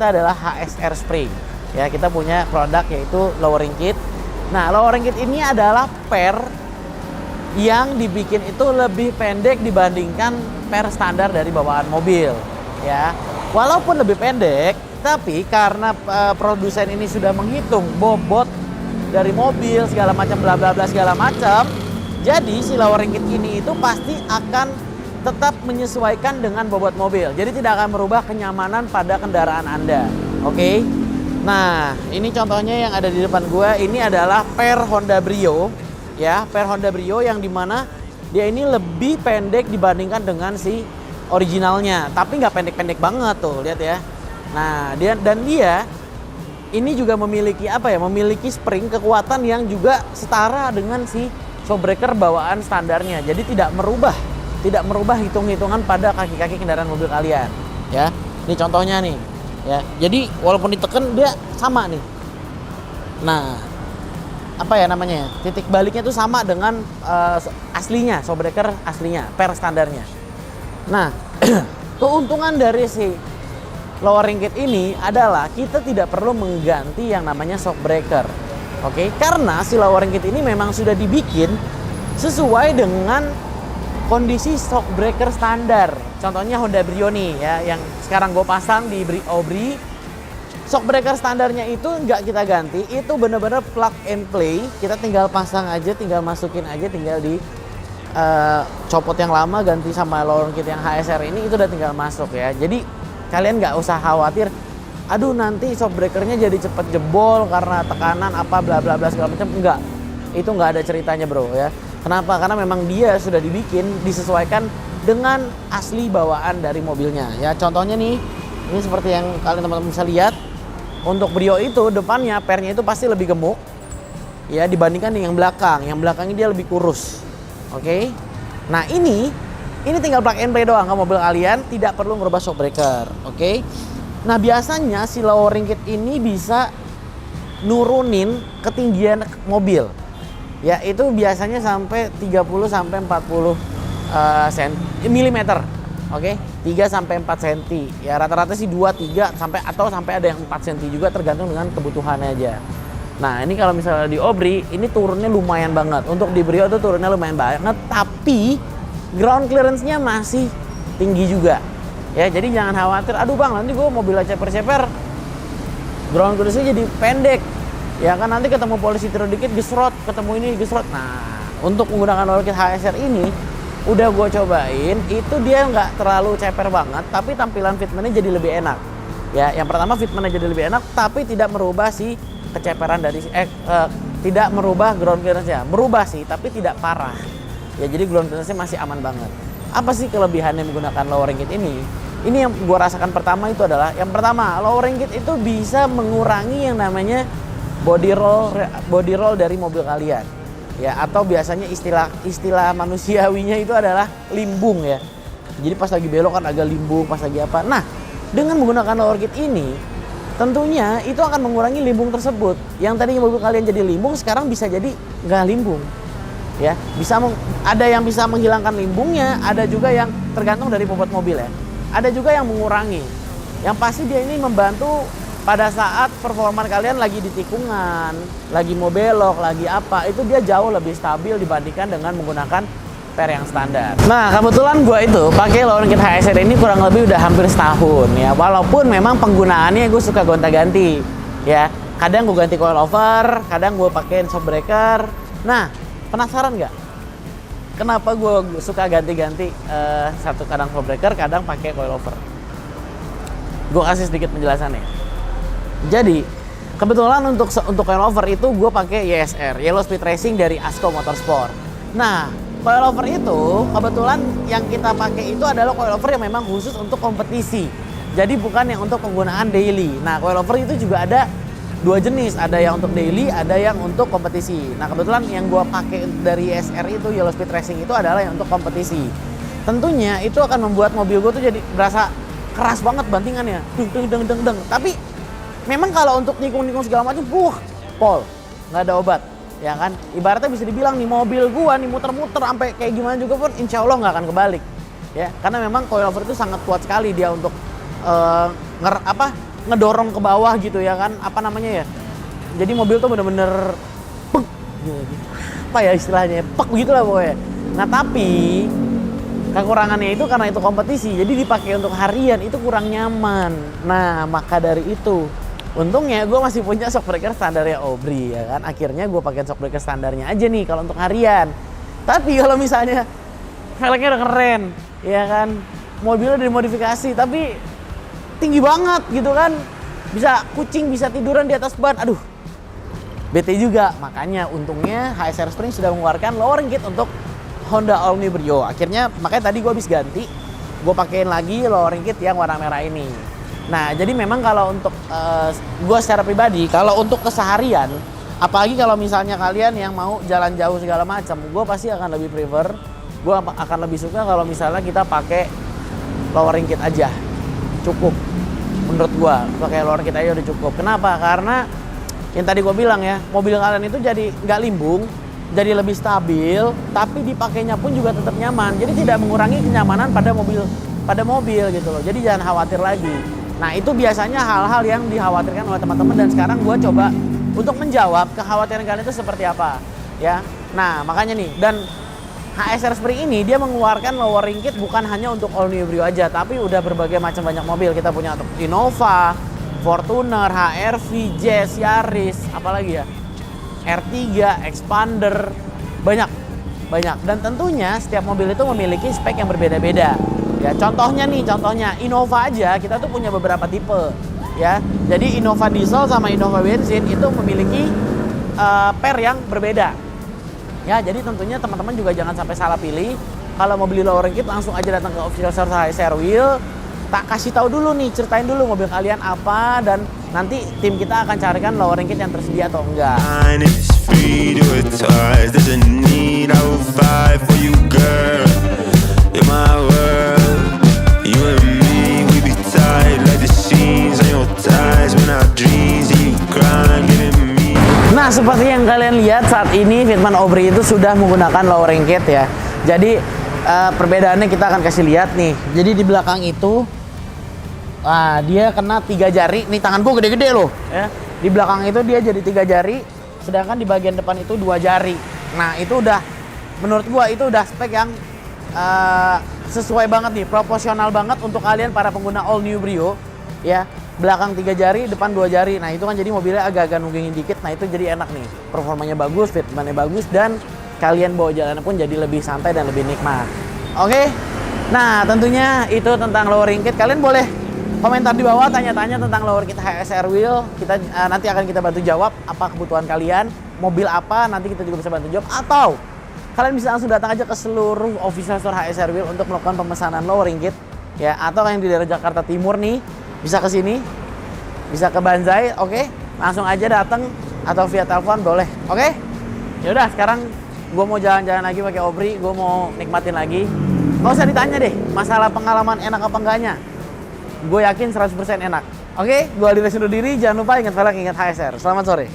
kita adalah HSR Spring. Ya, kita punya produk yaitu lowering kit. Nah, lowering kit ini adalah per yang dibikin itu lebih pendek dibandingkan per standar dari bawaan mobil. Ya, walaupun lebih pendek, tapi karena produsen ini sudah menghitung bobot dari mobil segala macam bla bla bla segala macam, jadi si lowering kit ini itu pasti akan tetap menyesuaikan dengan bobot mobil. Jadi tidak akan merubah kenyamanan pada kendaraan Anda. Oke. Nah, ini contohnya yang ada di depan gua. Ini adalah per Honda Brio, ya, per Honda Brio yang dimana dia ini lebih pendek dibandingkan dengan si originalnya. Tapi nggak pendek-pendek banget tuh, lihat ya. Nah, dia ini juga memiliki apa ya? Memiliki spring kekuatan yang juga setara dengan si shockbreaker bawaan standarnya. Jadi tidak merubah hitung-hitungan pada kaki-kaki kendaraan mobil kalian, ya. Ini contohnya nih. Ya, jadi walaupun ditekan dia sama nih. Nah, apa ya namanya? Titik baliknya itu sama dengan aslinya, shockbreaker aslinya, per standarnya. Nah, keuntungan dari si lowering kit ini adalah kita tidak perlu mengganti yang namanya shockbreaker. Oke, karena si lowering kit ini memang sudah dibikin sesuai dengan kondisi shockbreaker standar. Contohnya Honda Brio nih ya, yang sekarang gue pasang di Obri. Shockbreaker standarnya itu nggak kita ganti, itu bener-bener plug and play. Kita tinggal pasang aja, tinggal masukin aja, tinggal di copot yang lama, ganti sama lowering kit yang HSR ini, itu udah tinggal masuk ya. Jadi kalian nggak usah khawatir, aduh nanti shockbreakernya jadi cepet jebol karena tekanan apa bla bla bla segala macam. Enggak, itu nggak ada ceritanya bro ya. Kenapa? Karena memang dia sudah dibikin, disesuaikan dengan asli bawaan dari mobilnya. Ya, contohnya nih, ini seperti yang kalian teman-teman bisa lihat. Untuk Brio itu depannya pernya itu pasti lebih gemuk ya dibandingkan dengan yang belakang. Yang belakangnya dia lebih kurus. Oke. Nah, ini tinggal plug and play doang ke mobil kalian, tidak perlu merubah shockbreaker. Oke. Nah, biasanya si lowering kit ini bisa nurunin ketinggian mobil. Ya, itu biasanya sampai 30 sampai 40 mm. Oke, 3 sampai 4 cm. Ya, rata-rata sih 2, 3 sampai ada yang 4 cm juga, tergantung dengan kebutuhannya aja. Nah, ini kalau misalnya di Obri, ini turunnya lumayan banget. Untuk di Brio itu turunnya lumayan banget, tapi ground clearance-nya masih tinggi juga. Ya, jadi jangan khawatir, aduh bang, nanti gue mobilnya ceper-ceper, ground clearance-nya jadi pendek. Ya kan nanti ketemu polisi terus dikit gesrot, ketemu ini gesrot. Nah, untuk menggunakan lowering kit HSR ini udah gue cobain, itu dia nggak terlalu ceper banget, tapi tampilan fitmentnya jadi lebih enak. Ya, yang pertama fitmentnya jadi lebih enak, tapi tidak merubah si keceperan dari tidak merubah ground clearance-nya. Merubah sih, tapi tidak parah. Ya, jadi ground clearance-nya masih aman banget. Apa sih kelebihannya menggunakan lowering kit ini? Ini yang gue rasakan pertama itu adalah, yang pertama, lowering kit itu bisa mengurangi yang namanya body roll dari mobil kalian. Ya, atau biasanya istilah manusiawinya itu adalah limbung ya. Jadi pas lagi belok kan agak limbung, pas lagi apa. Nah, dengan menggunakan lowering kit ini tentunya itu akan mengurangi limbung tersebut. Yang tadinya mobil kalian jadi limbung, sekarang bisa jadi nggak limbung. Ya, ada yang bisa menghilangkan limbungnya, ada juga yang tergantung dari bobot mobil ya. Ada juga yang mengurangi. Yang pasti dia ini membantu pada saat performa kalian lagi di tikungan, lagi mau belok, lagi apa, itu dia jauh lebih stabil dibandingkan dengan menggunakan per yang standar. Nah, kebetulan gue itu pakai lowering kit HSR ini kurang lebih udah hampir setahun ya. Walaupun memang penggunaannya gue suka gonta-ganti ya. Kadang gue ganti coilover, kadang gue pakai shockbreaker. Nah, penasaran nggak? Kenapa gue suka ganti-ganti satu kadang shockbreaker, kadang pakai coilover? Gue kasih sedikit penjelasannya. Jadi kebetulan untuk coilover itu gue pakai YSR, Yellow Speed Racing dari ASCO Motorsport. Nah, coilover itu kebetulan yang kita pakai itu adalah coilover yang memang khusus untuk kompetisi. Jadi bukan yang untuk penggunaan daily. Nah, coilover itu juga ada dua jenis, ada yang untuk daily, ada yang untuk kompetisi. Nah, kebetulan yang gue pakai dari YSR itu Yellow Speed Racing itu adalah yang untuk kompetisi. Tentunya itu akan membuat mobil gue tuh jadi berasa keras banget bantingannya, deng. Tapi memang kalau untuk nikung-nikung segala macam, pol, nggak ada obat, ya kan? Ibaratnya bisa dibilang nih mobil gua nih muter-muter sampai kayak gimana juga pun, insya Allah nggak akan kebalik, ya. Karena memang coilover itu sangat kuat sekali dia untuk ngedorong ke bawah gitu ya kan, apa namanya ya, jadi mobil tuh bener-bener pek gitu. Apa ya istilahnya, pek begitulah pokoknya. Nah tapi kekurangannya itu karena itu kompetisi, jadi dipakai untuk harian itu kurang nyaman. Nah maka dari itu, untungnya gue masih punya shock breaker standarnya Obri ya kan. Akhirnya gue pakai shock breaker standarnya aja nih kalau untuk harian. Tapi kalau misalnya velgnya udah keren, ya kan, mobilnya udah dimodifikasi, tapi tinggi banget gitu kan, bisa kucing bisa tiduran di atas ban, aduh, bete juga. Makanya untungnya HSR Spring sudah mengeluarkan lowering kit untuk Honda All New Brio. Akhirnya makanya tadi gue habis ganti, gue pakein lagi lowering kit yang warna merah ini. Nah jadi memang kalau untuk gue secara pribadi, kalau untuk keseharian, apalagi kalau misalnya kalian yang mau jalan jauh segala macam, gue pasti akan lebih prefer, gue akan lebih suka kalau misalnya kita pakai lowering kit aja, cukup. Menurut gue pakai lowering kit aja udah cukup. Kenapa? Karena yang tadi gue bilang ya, mobil kalian itu jadi nggak limbung, jadi lebih stabil, tapi dipakainya pun juga tetap nyaman. Jadi tidak mengurangi kenyamanan pada mobil gitu loh. Jadi jangan khawatir lagi. Nah itu biasanya hal-hal yang dikhawatirkan oleh teman-teman, dan sekarang gue coba untuk menjawab kekhawatiran kalian itu seperti apa ya. Nah makanya nih, dan HSR Spring ini dia mengeluarkan lowering kit bukan hanya untuk All New Brio aja, tapi udah berbagai macam banyak mobil. Kita punya untuk Innova, Fortuner, HR-V, Jazz, Yaris, apalagi ya, R3, Expander, banyak. Dan tentunya setiap mobil itu memiliki spek yang berbeda-beda. Ya, contohnya Innova aja kita tuh punya beberapa tipe. Ya, jadi Innova diesel sama Innova bensin itu memiliki per yang berbeda. Ya, jadi tentunya teman-teman juga jangan sampai salah pilih. Kalau mau beli lowering kit langsung aja datang ke official store HSR Wheel. Tak kasih tahu dulu nih, ceritain dulu mobil kalian apa, dan nanti tim kita akan carikan lowering kit yang tersedia atau enggak. Nah, seperti yang kalian lihat saat ini Fitman Obri itu sudah menggunakan lowering kit ya. Jadi perbedaannya kita akan kasih lihat nih. Jadi di belakang itu dia kena 3 jari. Nih tangan gue gede-gede loh ya. Di belakang itu dia jadi 3 jari, sedangkan di bagian depan itu 2 jari. Nah itu udah, menurut gue itu udah spek yang sesuai banget nih, proporsional banget untuk kalian para pengguna All New Brio ya. Belakang 3 jari, depan 2 jari. Nah itu kan jadi mobilnya agak-agak nunggingin dikit. Nah itu jadi enak nih, performanya bagus, fitmentnya bagus, dan kalian bawa jalannya pun jadi lebih santai dan lebih nikmat. Oke, nah tentunya itu tentang lowering kit. Kalian boleh komentar di bawah, tanya-tanya tentang lowering kit HSR Wheel. Kita nanti akan kita bantu jawab apa kebutuhan kalian, mobil apa, nanti kita juga bisa bantu jawab. Atau kalian bisa langsung datang aja ke seluruh official store HSR Wheel untuk melakukan pemesanan lowering kit ya. Atau yang di daerah Jakarta Timur nih, bisa ke sini, bisa ke Banzai, oke? Langsung aja datang atau via telepon boleh, oke? Yaudah, sekarang gue mau jalan-jalan lagi pakai Obri, gue mau nikmatin lagi. Nggak usah ditanya deh masalah pengalaman enak apa enggaknya. Gue yakin 100% enak. Oke, gue Aldi Resin undur diri. Jangan lupa ingat velg, ingat HSR. Selamat sore.